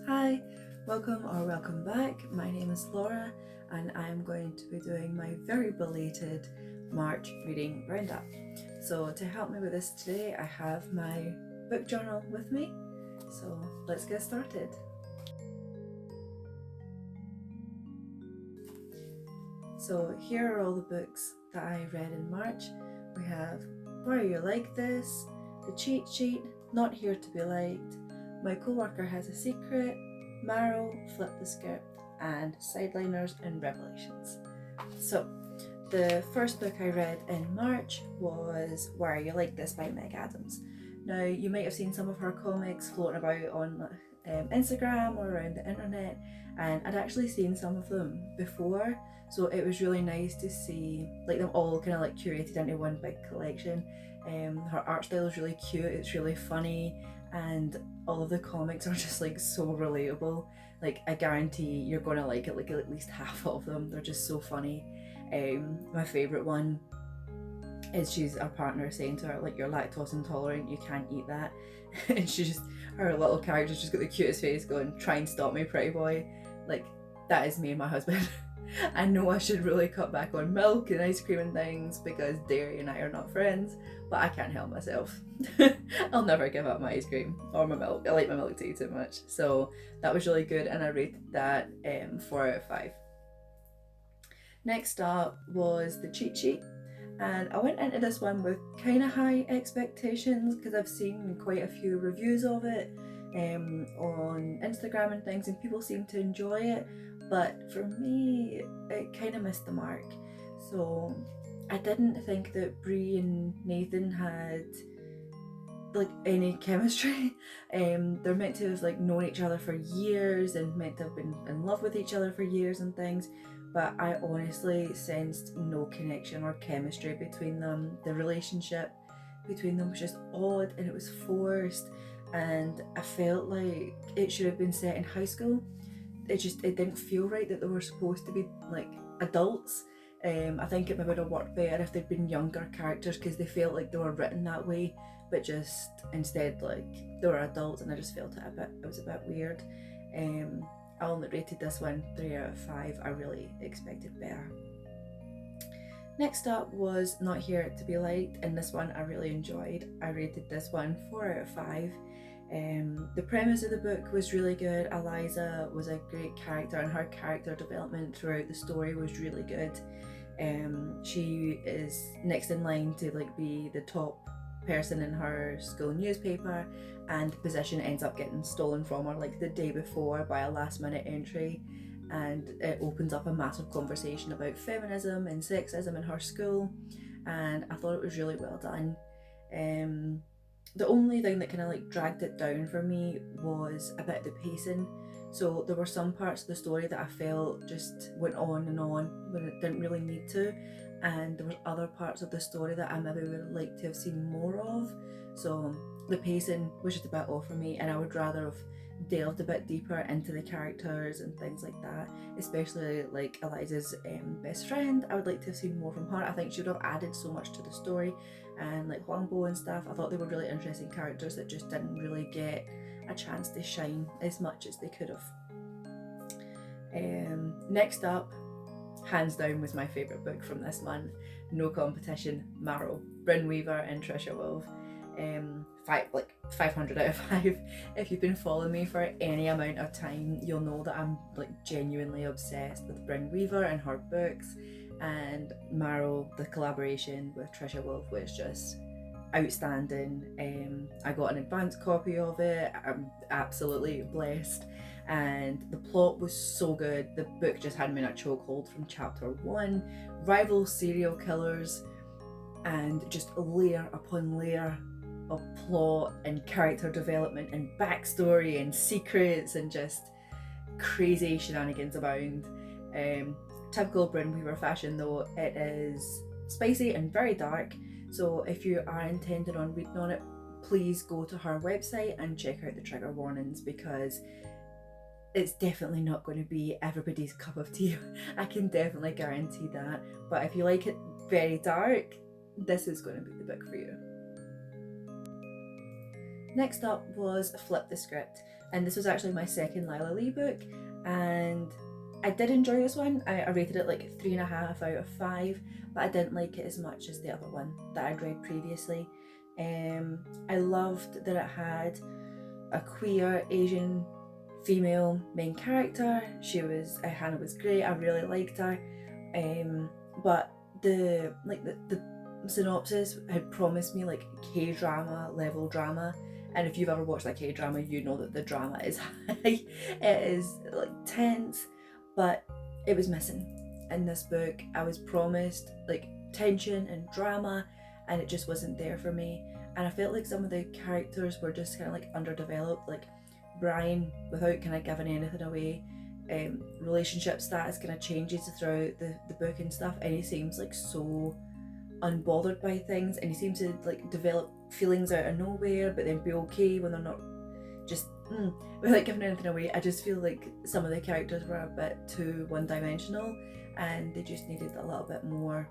Hi, welcome back. My name is Laura and I'm going to be doing my very belated March reading roundup. So to help me with this today, I have my book journal with me. So let's get started. So here are all the books that I read in March. We have Why Are You Like This?, The Cheat Sheet, Not Here to Be Liked, My Coworker Has a Secret, Marrow, Flip the Script, and Sideliners and Revelations. So the first book I read in March was Why Are You Like This by Meg Adams. Now you might have seen some of her comics floating about on Instagram or around the internet, and I'd actually seen some of them before, so it was really nice to see like them all kind of like curated into one big collection. Her art style is really cute, it's really funny, and all of the comics are just like so relatable. Like I guarantee you're gonna like it, like at least half of them. They're just so funny. My favourite one is she's her partner saying to her like, you're lactose intolerant, you can't eat that, and she just, her little character's just got the cutest face going, try and stop me pretty boy. Like that is me and my husband. I know I should really cut back on milk and ice cream and things because dairy and I are not friends, but I can't help myself. I'll never give up my ice cream or my milk. I like my milk tea too much. So that was really good and I rated that 4 out of 5. Next up was The Cheat Sheet, and I went into this one with kind of high expectations because I've seen quite a few reviews of it on Instagram and things, and people seem to enjoy it, but for me it kind of missed the mark. So I didn't think that Bree and Nathan had like any chemistry. They're meant to have like known each other for years and meant to have been in love with each other for years and things, but I honestly sensed no connection or chemistry between them. The relationship between them was just odd and it was forced, and I felt like it should have been set in high school. It didn't feel right that they were supposed to be like adults. I think it maybe would have worked better if they'd been younger characters because they felt like they were written that way, but just instead like they were adults, and I just felt it was a bit weird. I only rated this one 3 out of 5. I really expected better. Next up was Not Here to Be Liked, and this one I really enjoyed. I rated this one 4 out of 5. The premise of the book was really good. Eliza was a great character and her character development throughout the story was really good. She is next in line to like be the top person in her school newspaper, and the position ends up getting stolen from her like the day before by a last minute entry, and it opens up a massive conversation about feminism and sexism in her school, and I thought it was really well done. The only thing that kind of like dragged it down for me was a bit of the pacing. So there were some parts of the story that I felt just went on and on when it didn't really need to, and there were other parts of the story that I maybe would like to have seen more of. So the pacing was just a bit off for me, and I would rather have delved a bit deeper into the characters and things like that, especially like Eliza's best friend. I would like to have seen more from her. I think she would have added so much to the story, and like Huangbo and stuff, I thought they were really interesting characters that just didn't really get a chance to shine as much as they could have. Next up, hands down, was my favourite book from this month, no competition, Marrow, Bryn Weaver and Trisha Wolfe. 500 out of 5. If you've been following me for any amount of time, you'll know that I'm like genuinely obsessed with Bryn Weaver and her books, and Marrow, the collaboration with Trisha Wolfe was just outstanding. I got an advanced copy of it. I'm absolutely blessed, and the plot was so good. The book just had me in a chokehold from chapter 1. Rival serial killers, and just layer upon layer of plot and character development and backstory and secrets and just crazy shenanigans abound. Typical Bryn Weaver fashion though, it is spicy and very dark, so if you are intending on reading on it, please go to her website and check out the trigger warnings, because it's definitely not going to be everybody's cup of tea. I can definitely guarantee that, but if you like it very dark, this is going to be the book for you. Next up was Flip the Script, and this was actually my second Lila Lee book, and I did enjoy this one. I rated it like 3.5 out of 5, but I didn't like it as much as the other one that I'd read previously. I loved that it had a queer Asian female main character. Hannah was great. I really liked her. But the synopsis had promised me like K-drama level drama, and if you've ever watched a K-drama, you know that the drama is high. It is like tense, but it was missing in this book. I was promised like tension and drama, and it just wasn't there for me. And I felt like some of the characters were just kind of like underdeveloped. Like Brian, without kind of giving anything away, relationship status kind of changes throughout the book and stuff, and he seems like so unbothered by things, and he seems to like develop feelings out of nowhere but then be okay when they're not. Just without giving anything away, I just feel like some of the characters were a bit too one-dimensional, and they just needed a little bit more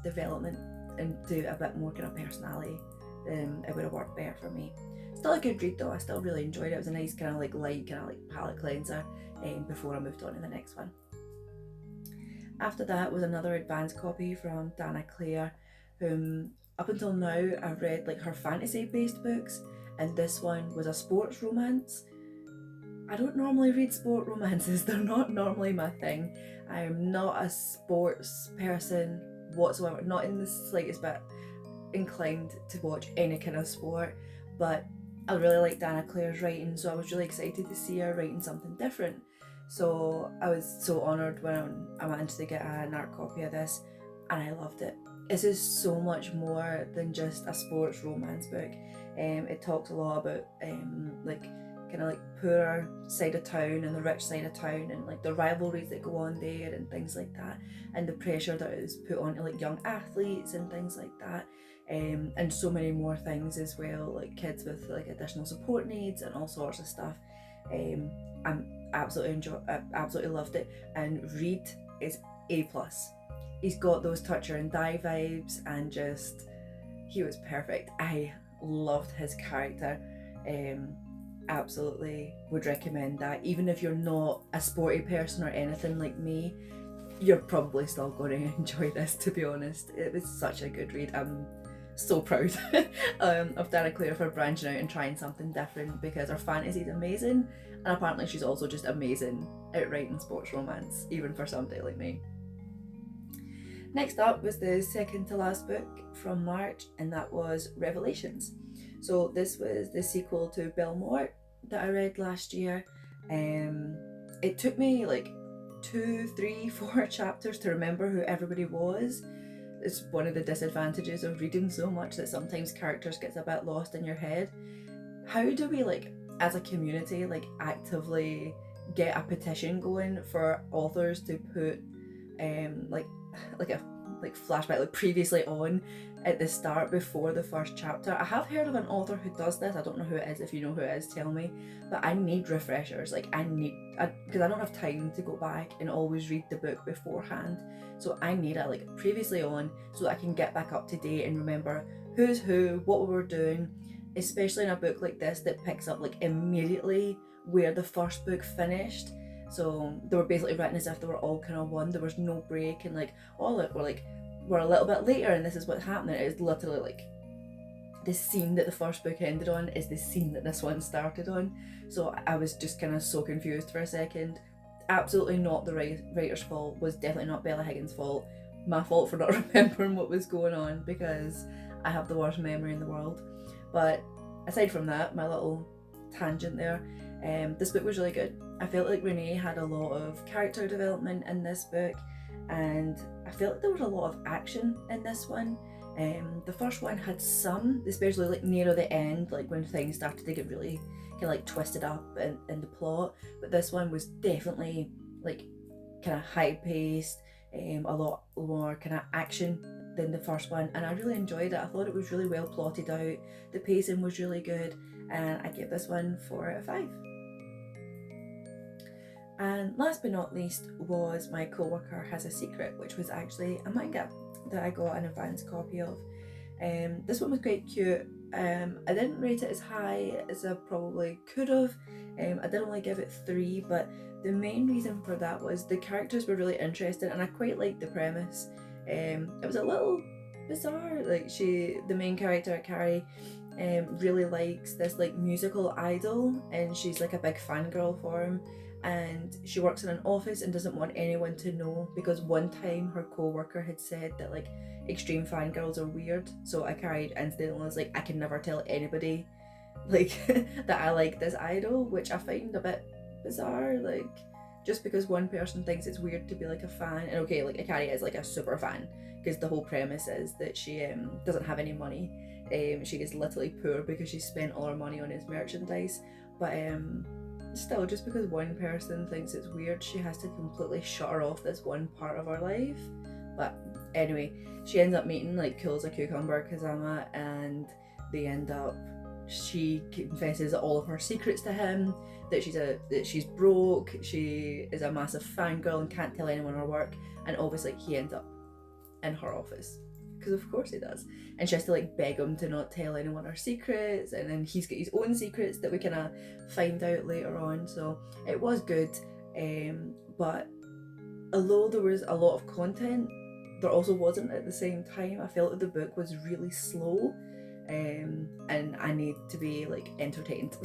development into a bit more kind of personality. It would have worked better for me. Still a good read though. I still really enjoyed it. It was a nice kind of like light kind of like palette cleanser before I moved on to the next one. After that was another advanced copy from Dana Clare, whom up until now I've read like her fantasy based books, and this one was a sports romance. I don't normally read sport romances. They're not normally my thing. I am not a sports person whatsoever, not in the slightest bit inclined to watch any kind of sport, but I really like Dana Clare's writing, so I was really excited to see her writing something different. So I was so honoured when I managed to get an art copy of this, and I loved it. This is so much more than just a sports romance book. It talks a lot about like kind of like poorer side of town and the rich side of town, and like the rivalries that go on there and things like that, and the pressure that is put onto like young athletes and things like that. And so many more things as well, like kids with like additional support needs and all sorts of stuff. I absolutely loved it, and Reed is A+. He's got those Toucher and Die vibes, and just he was perfect. I loved his character. Absolutely would recommend that. Even if you're not a sporty person or anything like me, you're probably still going to enjoy this, to be honest. It was such a good read. I'm so proud of Dana Clare for branching out and trying something different, because her fantasy is amazing, and apparently she's also just amazing at writing sports romance, even for somebody like me. Next up was the second to last book from March, and that was Revelations. So this was the sequel to Belmore that I read last year. It took me like 2, 3, 4 chapters to remember who everybody was. It's one of the disadvantages of reading so much, that sometimes characters gets a bit lost in your head. How do we, like, as a community, like actively get a petition going for authors to put like a flashback, like previously on at the start before the first chapter? I have heard of an author who does this. I don't know who it is. If you know who it is, tell me. But I need refreshers. Like because I don't have time to go back and always read the book beforehand. So I need it like previously on, so that I can get back up to date and remember who's who, what we were doing, especially in a book like this that picks up like immediately where the first book finished. So they were basically written as if they were all kind of one. There was no break, and like, oh look, we're a little bit later and this is what's happening. It is literally like the scene that the first book ended on is the scene that this one started on. So I was just kind of so confused for a second. Absolutely not the writer's fault. Was definitely not Bella Higgins' fault. My fault for not remembering what was going on, because I have the worst memory in the world. But aside from that, my little tangent there, this book was really good. I felt like Renee had a lot of character development in this book, and I felt like there was a lot of action in this one. The first one had some, especially like near the end, like when things started to get really kind of like twisted up in the plot. But this one was definitely like kind of high paced, a lot more kind of action than the first one, and I really enjoyed it. I thought it was really well plotted out. The pacing was really good, and I gave this one 4 out of 5. And last but not least was My Coworker Has a Secret, which was actually a manga that I got an advance copy of. This one was quite cute. I didn't rate it as high as I probably could have. I did only give it 3, but the main reason for that was the characters were really interesting and I quite liked the premise. It was a little bizarre. Like the main character, Carrie, really likes this like musical idol, and she's like a big fangirl for him. And she works in an office and doesn't want anyone to know because one time her co-worker had said that like extreme fangirls are weird. So I carried instantly was like, I can never tell anybody like that I like this idol, which I find a bit bizarre. Like just because one person thinks it's weird to be like a fan, and okay, like Akari is like a super fan because the whole premise is that she doesn't have any money. She is literally poor because she spent all her money on his merchandise. But still, just because one person thinks it's weird, she has to completely shut her off this one part of her life. But anyway, she ends up meeting like cool as a cucumber Kazama, and they end up. She confesses all of her secrets to him. That she's broke. She is a massive fangirl and can't tell anyone her work. And obviously, he ends up in her office because of course he does. And she has to like beg him to not tell anyone her secrets. And then he's got his own secrets that we kind of find out later on. So it was good, but although there was a lot of content, there also wasn't at the same time. I felt that the book was really slow, and I need to be like entertained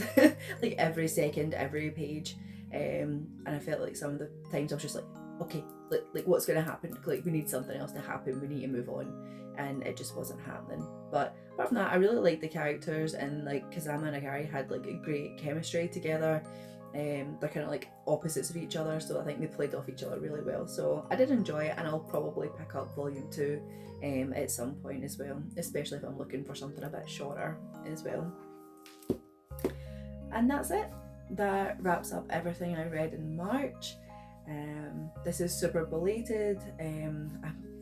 like every second, every page, and I felt like some of the times I was just like, okay, like what's going to happen? Like we need something else to happen, we need to move on, and it just wasn't happening. But apart from that, I really liked the characters, and like Kazama and Agari had like a great chemistry together. They're kind of like opposites of each other, so I think they played off each other really well. So I did enjoy it, and I'll probably pick up volume 2 at some point as well, especially if I'm looking for something a bit shorter as well. And that's it. That wraps up everything I read in March. This is super belated. I'm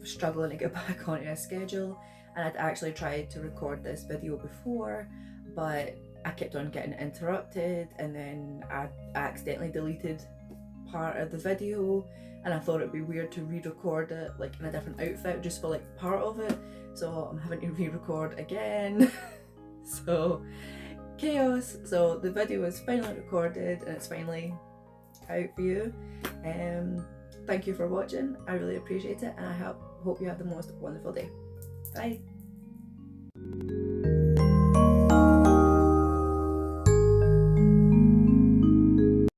struggling to get back onto a schedule, and I'd actually tried to record this video before, but I kept on getting interrupted, and then I accidentally deleted part of the video, and I thought it'd be weird to re-record it like in a different outfit just for like part of it, so I'm having to re-record again. So chaos. So the video is finally recorded and it's finally out for you. Thank you for watching. I really appreciate it, and I hope you have the most wonderful day. Bye.